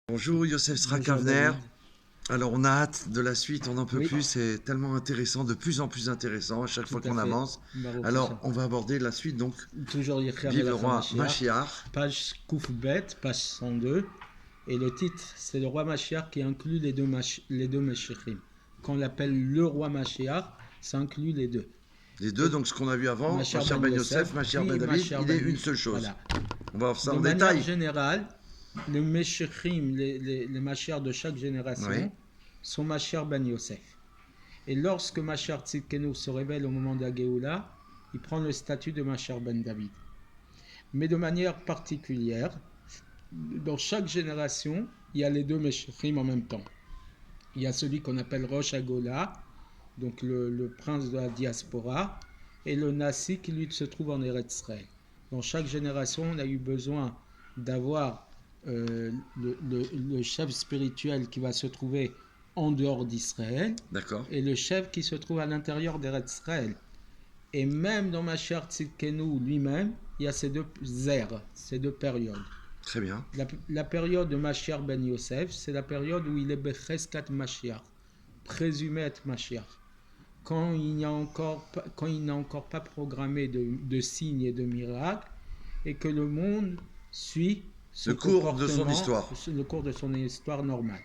Bonjour Youssef Bonjour Srakavner. David. Alors on a hâte de la suite, on n'en peut Oui, plus, c'est tellement intéressant, de plus en plus intéressant à chaque tout fois à qu'on fait. avance. Baruch Alors Hashem. on va aborder la suite, donc Toujours Yechiav vive le Melech roi HaMashiach. Mashiach. Page Koufbet, page 102. Et le titre, c'est le roi Mashiach qui inclut les deux Mashiachim. Quand on l'appelle le roi Mashiach, ça inclut les deux. Les deux, donc ce qu'on a vu avant, Mashiach Mashiach ben ben Yosef, Yosef, Mashiach ben puis David, Mashiach il est ben... une seule chose. Voilà. On va voir ça De en manière détail. générale, les Mashiachim, les Mashiach de chaque génération, Oui. sont Mashiach ben Yosef. Et lorsque Mashiach Tzidkenu se révèle au moment de la Géoula, il prend le statut de Mashiach ben David. Mais de manière particulière, dans chaque génération, il y a les deux Mashiachim en même temps. Il y a celui qu'on appelle Rosh Hagola, donc le prince de la diaspora, et le Nasi qui lui se trouve en Eretz Israël. Dans chaque génération, on a eu besoin d'avoir le chef spirituel qui va se trouver en dehors d'Israël, D'accord. et le chef qui se trouve à l'intérieur d'Eretz Israël. Et même dans Mashiach Tzidkenu lui-même, il y a ces deux ères, ces deux périodes. Très bien. La période de Mashiach ben Yosef, c'est la période où il est Becheskat Mashiach, présumé être Mashiach. Quand il n'a encore pas programmé de signes et de miracles, et que le monde suit Le cours de son histoire. le cours de son histoire normale.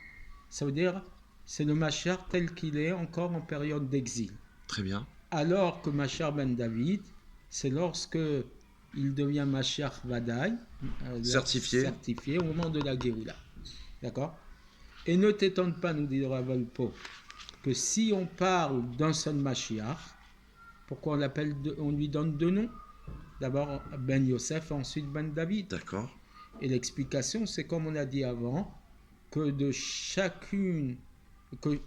Ça veut dire, c'est le Mashiach tel qu'il est encore en période d'exil. Très bien. Alors que Mashiach ben David, c'est lorsque il devient Mashiach Vadaï, certifié au moment de la Géoula. D'accord? Et ne t'étonne pas, nous dit Rav Volpo, que si on parle d'un seul Mashiach, pourquoi on lui donne deux noms? D'abord Ben Yosef, ensuite Ben David. D'accord. Et l'explication, c'est comme on a dit avant, que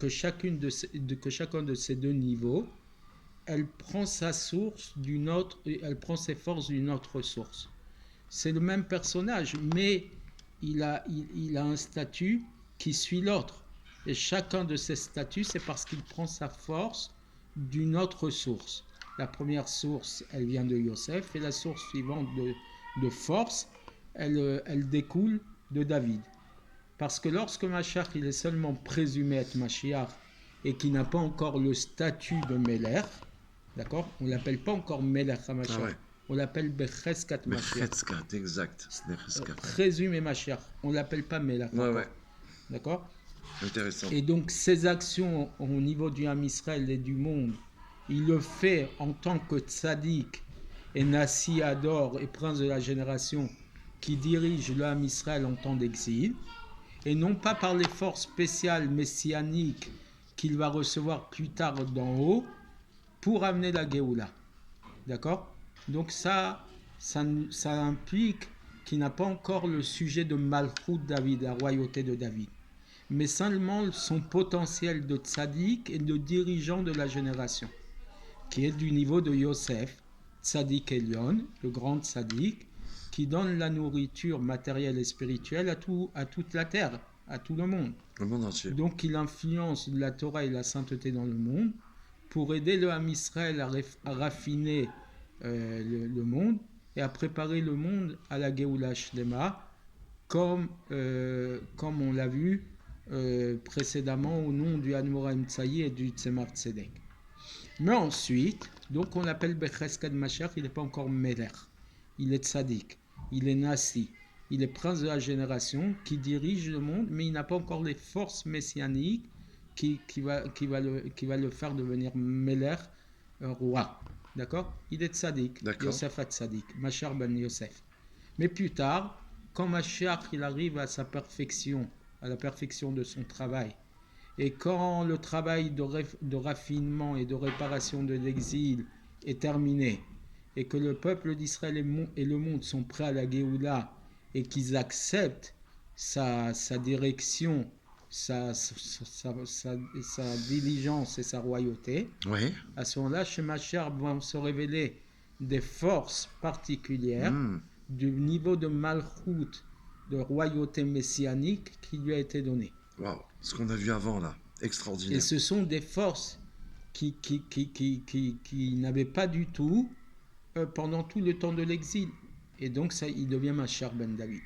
chacun de ces deux niveaux, elle prend sa source elle prend ses forces d'une autre source. C'est le même personnage, mais il a un statut qui suit l'autre. Et chacun de ces statuts, c'est parce qu'il prend sa force d'une autre source. La première source, elle vient de Yosef, et la source suivante de force, elle découle de David. Parce que lorsque Mashiach, il est seulement présumé être Mashiach, et qui n'a pas encore le statut de Melech, d'accord? On ne l'appelle pas encore Melech HaMashiach. Ah ouais. On l'appelle Becheskat Mashiach. Becheskat, exact. Présumé Mashiach. On ne l'appelle pas Melech. Ouais. D'accord? Intéressant. Et donc, ces actions au niveau du Ham Israël et du monde, il le fait en tant que tzaddik et Nasi Ador et prince de la génération qui dirige le Ham Israël en temps d'exil, et non pas par les forces spéciales messianiques qu'il va recevoir plus tard d'en haut pour amener la Géoula. D'accord? Donc ça implique qu'il n'a pas encore le sujet de Malchut David, la royauté de David, mais seulement son potentiel de tzaddik et de dirigeant de la génération, qui est du niveau de Yosef, tzaddik Elion, le grand tzaddik, qui donne la nourriture matérielle et spirituelle à toute la terre, à tout le monde. Le monde entier. Donc il influence la Torah et la sainteté dans le monde pour aider le Ham Israël à raffiner le monde et à préparer le monde à la Géoula Shlema, comme on l'a vu précédemment au nom du Admoraim Tsaï et du Tzemar Tzedek. Mais ensuite, donc on l'appelle Becheskat Mashiach, il n'est pas encore Melech, il est Tzadik, il est Nasi, il est prince de la génération qui dirige le monde, mais il n'a pas encore les forces messianiques qui va le faire devenir Melech, roi. D'accord? Il est Tzadik, Yosef a Tzadik, Mashiach ben Yosef. Mais plus tard, quand Mashiach il arrive à sa perfection, à la perfection de son travail, et quand le travail de raffinement et de réparation de l'exil est terminé, et que le peuple d'Israël et le monde sont prêts à la Géoula, et qu'ils acceptent sa direction, sa diligence et sa royauté, Oui. à ce moment-là, chez Mashiach vont se révéler des forces particulières du niveau de Malchut, de royauté messianique qui lui a été donné. Waouh, ce qu'on a vu avant là, extraordinaire. Et ce sont des forces qui n'avaient pas du tout pendant tout le temps de l'exil. Et donc, il devient Mashiach ben David.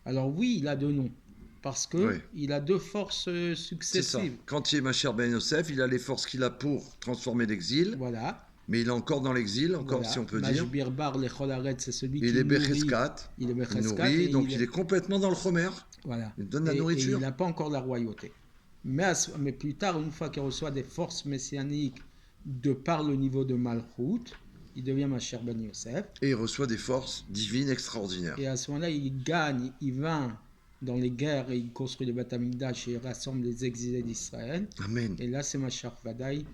Alors oui, il a deux noms. parce que Oui. il a deux forces C'est ça. successives. Quand il est Mashiach Ben Yosef, il a les forces qu'il a pour transformer l'exil, Voilà. mais il est encore dans l'exil, encore Voilà. si on peut dire. Mashbir Bar Lecholaret, c'est celui Il qui est nourrit. Becheskat, Il est il Becheskat nourrit, et donc il est complètement dans le Chomer. voilà. Il donne la Et il nourriture. n'a pas encore la royauté. Mais plus tard, une fois qu'il reçoit des forces messianiques de par le niveau de Malchut, il devient Mashiach Ben Yosef. Et il reçoit des forces divines extraordinaires. Et à ce moment-là, il gagne, il vint dans les guerres et il construit le Beth Amikdash et il rassemble les exilés d'Israël. Amen. Et là, c'est Mashiach Vadaï,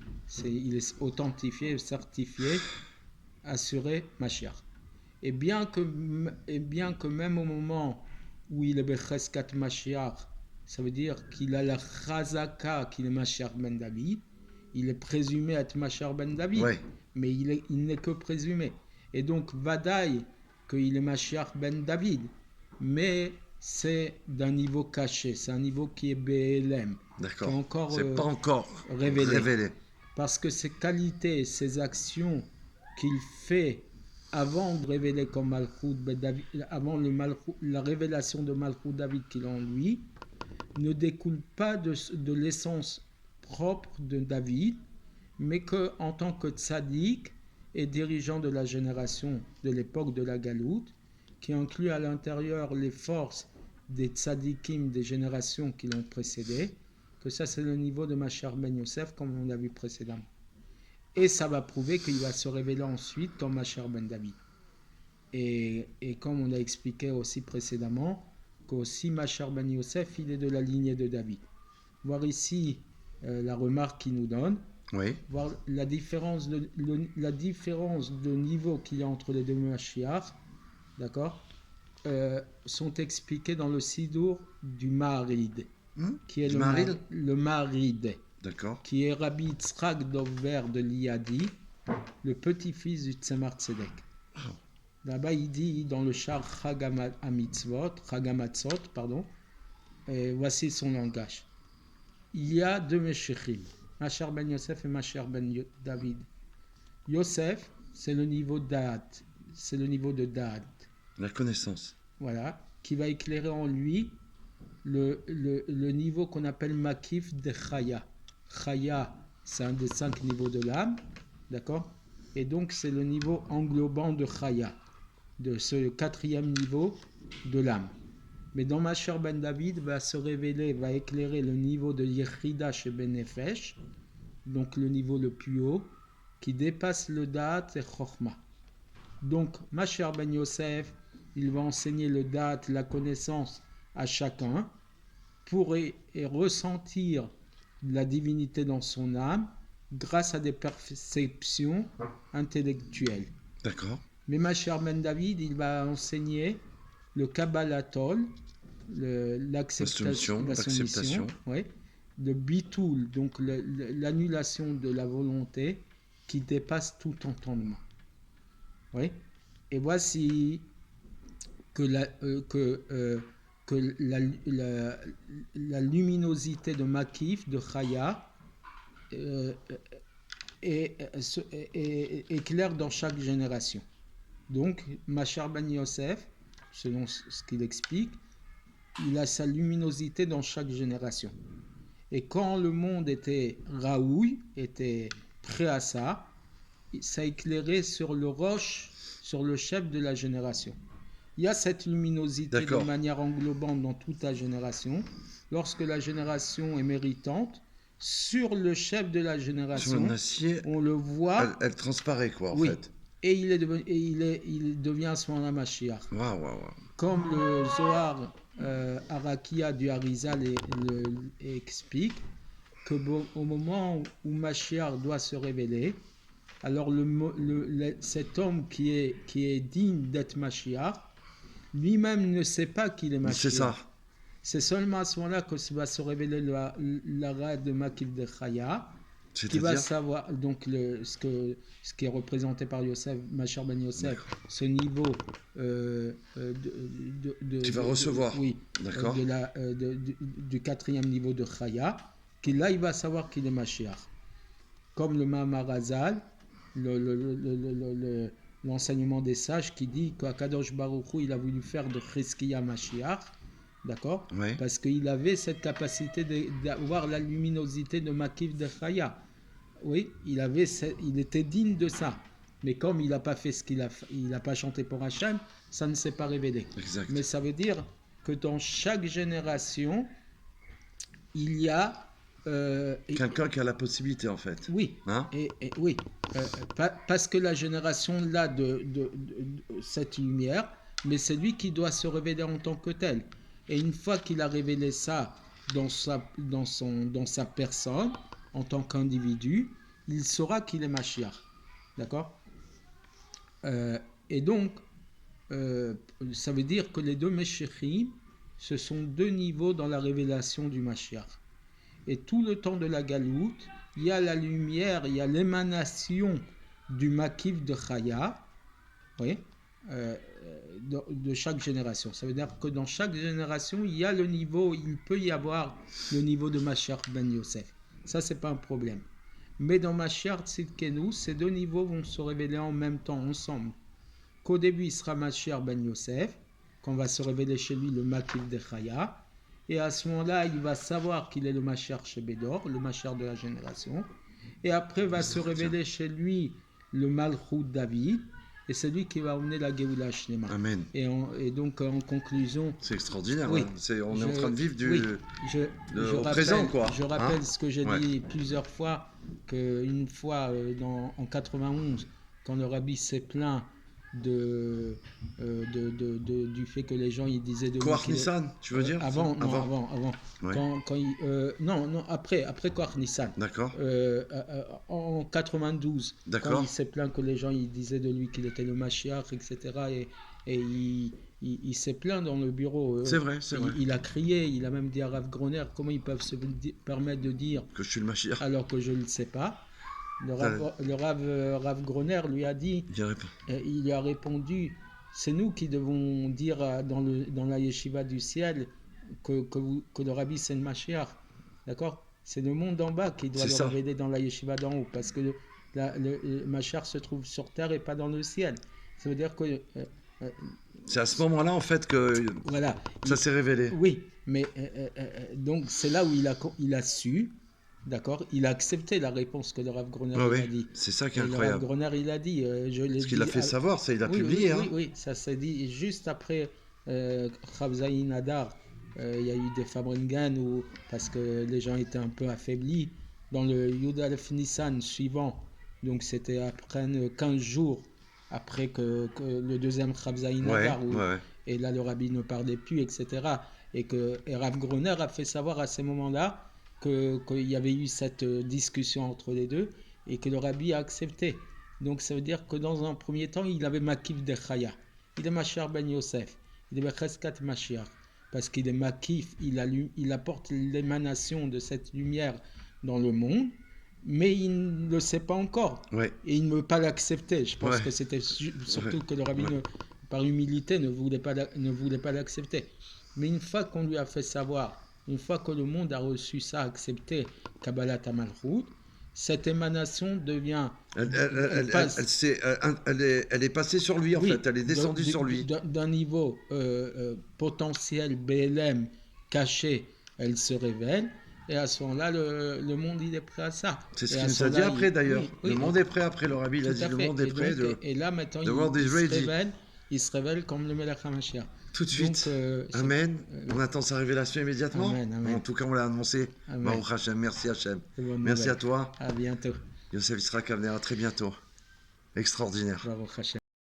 il est authentifié, certifié, assuré Mashiach. Et bien que même au moment où il est Becheskat Mashiach, ça veut dire qu'il a la Chazaka, qu'il est Mashiach Ben David, il est présumé être Mashiach Ben David, Ouais. mais il n'est que présumé. Et donc, Vadaï, qu'il est Mashiach Ben David, mais c'est d'un niveau caché, c'est un niveau qui est BLM, qui est D'accord. encore C'est pas encore révélé. Parce que ses qualités, ses actions qu'il fait avant de révéler comme Malchut Ben David, avant la révélation de Malchut David qu'il a en lui, ne découlent pas de l'essence propre de David, mais qu'en tant que tzaddik et dirigeant de la génération de l'époque de la Galoute, qui inclut à l'intérieur les forces des tzaddikim des générations qui l'ont précédé, que ça c'est le niveau de Mashiach Ben Yosef comme on l'a vu précédemment. Et ça va prouver qu'il va se révéler ensuite comme Mashiach Ben David. Et comme on a expliqué aussi précédemment, qu'aussi Mashiach Ben Yosef, il est de la lignée de David. Voir ici la remarque qu'il nous donne, Oui. voir la différence de niveau qu'il y a entre les deux Mashiach, d'accord, sont expliqués dans le Sidour du Maharid, qui est le Maharid, d'accord, qui est Rabbi Yitzhak Dover de Liadi, le petit-fils du Tzemar Tzedek. Là-bas, il dit dans le char Chagamatzot, et voici son langage. Il y a deux Meshichim, Mashiach Ben Yosef et Mashiach Ben David. Yosef, c'est le niveau d'Ad, c'est le niveau de Dad. la connaissance. Voilà, qui va éclairer en lui le niveau qu'on appelle Makif de Chaya. Chaya, c'est un des 5 niveaux de l'âme, d'accord? Et donc, c'est le niveau englobant de Chaya, de ce 4e niveau de l'âme. Mais dans Mashiach Ben David va se révéler, va éclairer le niveau de Yechida chez Ben Nefesh, donc le niveau le plus haut, qui dépasse le Da'at et Chokhmah. Donc, Mashiach Ben Yosef, il va enseigner le Da'at, la connaissance à chacun, pour ressentir la divinité dans son âme, grâce à des perceptions intellectuelles. D'accord. Mais Mashiach Ben David, il va enseigner le Kabbalatol, l'acceptation, ouais, le Bitoul, donc l'annulation de la volonté qui dépasse tout entendement. Oui. Et voici que la luminosité de Makif, de Chaya, est claire dans chaque génération. Donc, Mashiach Ben Yosef, selon ce qu'il explique, il a sa luminosité dans chaque génération. Et quand le monde était raoui, était prêt à ça, ça éclairait sur le roche, sur le chef de la génération. Il y a cette luminosité de manière englobante dans toute la génération. Lorsque la génération est méritante, sur le chef de la génération, on le voit. Elle transparaît, quoi, en fait. Et il devient à ce moment-là Mashiach. Comme le Zohar Arakia du Harizal explique qu'au moment où Mashiach doit se révéler, alors cet homme qui est digne d'être Mashiach, lui-même ne sait pas qu'il est Mashiach. C'est ça. C'est seulement à ce moment-là que va se révéler l'arrêt de Makif de Chaya, qui va savoir donc ce qui est représenté par Yosef, Mashiach Ben Yosef, ce niveau tu vas recevoir. D'accord. Du 4e niveau de Chaya, qui là il va savoir qu'il est Mashiach. Comme le Mahamar Hazal, l'enseignement des sages qui dit qu'Akadosh Baruch Hu, il a voulu faire de Chizkiya Mashiach, d'accord? Oui. Parce qu'il avait cette capacité d'avoir la luminosité de Makif de Chaya. Oui, il était digne de ça. Mais comme il n'a pas fait il n'a pas chanté pour Hachem, ça ne s'est pas révélé. Exact. Mais ça veut dire que dans chaque génération, il y a Quelqu'un qui a la possibilité, en fait. oui, Hein? oui, parce que la génération là de cette lumière, mais c'est lui qui doit se révéler en tant que tel. Et une fois qu'il a révélé ça dans sa personne, en tant qu'individu, il saura qu'il est Mashiach. D'accord? Et donc, ça veut dire que les deux Meshichim, ce sont deux niveaux dans la révélation du Mashiach. Et tout le temps de la Galoute, il y a la lumière, il y a l'émanation du Makif de Chaya, oui, de chaque génération. Ça veut dire que dans chaque génération, il y a le niveau, il peut y avoir le niveau de Mashiach ben Yosef. Ça, c'est pas un problème. Mais dans Mashiach Tzidkenu, ces deux niveaux vont se révéler en même temps, ensemble. Qu'au début, il sera Mashiach ben Yosef, qu'on va se révéler chez lui le Makif de Chaya. Et à ce moment-là, il va savoir qu'il est le Mashiach chez Bédor, le Mashiach de la génération. Et après, va se révéler chez lui le Malchut David. Et c'est lui qui va emmener la Géoula Shlema. Amen. Et donc, en conclusion... C'est extraordinaire. Oui, hein. On est en train de vivre au présent, quoi. Je rappelle ce que j'ai dit plusieurs fois, qu'une fois, en 91, quand le rabbi s'est plaint du fait que les gens ils disaient de Koach Nissan, tu veux dire? Avant. Ouais. Après Koach Nissan. D'accord. En 92, D'accord. quand il s'est plaint que les gens ils disaient de lui qu'il était le Mashiach, etc. Et il s'est plaint dans le bureau. C'est vrai, c'est vrai. Il a crié, il a même dit à Rav Groner comment ils peuvent se permettre de dire que je suis le Mashiach alors que je ne le sais pas. Le Rav Groner lui a dit, il lui a répondu, c'est nous qui devons dire dans la yeshiva du ciel que le Rabbi c'est le Mashiach, d'accord? C'est le monde d'en bas qui doit le révéler dans la yeshiva d'en haut, parce que le Mashiach se trouve sur terre et pas dans le ciel. Ça veut dire que... c'est à ce moment-là en fait que voilà, ça s'est révélé. Oui, mais donc c'est là où il a su. D'accord, il a accepté la réponse que le Rav Groner a dit. C'est ça qui est Le incroyable. Rav Groner il a dit, ce qu'il a fait savoir, c'est il a publié. Oui, ça s'est dit juste après Rav Zayin Hadar. Il y a eu des Fabringen parce que les gens étaient un peu affaiblis. Dans le Yud Aleph Nissan suivant, donc c'était après 15 jours après que le deuxième Rav Zayin Hadar, et là le Rabbi ne parlait plus, etc. Et Rav Groner a fait savoir à ces moments-là qu'il y avait eu cette discussion entre les deux et que le Rabbi a accepté. Donc ça veut dire que dans un premier temps, il avait Makif de Chaya. Il est Mashiach ben Yosef. Il est Becheskat Mashiach. Parce qu'il est Makif, il apporte l'émanation de cette lumière dans le monde, mais il ne le sait pas encore. Ouais. Et il ne veut pas l'accepter. Je pense que c'était surtout que le Rabbi, par humilité, ne voulait pas l'accepter. Mais une fois qu'on lui a fait savoir, une fois que le monde a reçu ça, accepté Kabbalat Malchut, cette émanation devient... Elle est passée sur lui, en fait. Elle est descendue sur lui. D'un niveau potentiel BLM caché, elle se révèle. Et à ce moment-là, le monde, il est prêt à ça. C'est ce qu'il nous a dit après, d'ailleurs. Le monde est prêt après. Le Rabbi, il a dit le monde est prêt. Et là, maintenant, il se révèle comme le Melech HaMashiach. Tout de suite. Amen. On attend sa révélation immédiatement. Amen. En tout cas, on l'a annoncé. Baruch Hashem. Merci Hashem. Merci à toi. À bientôt. Yosef Yitzhak Avner, à très bientôt. Extraordinaire. Baruch Hashem.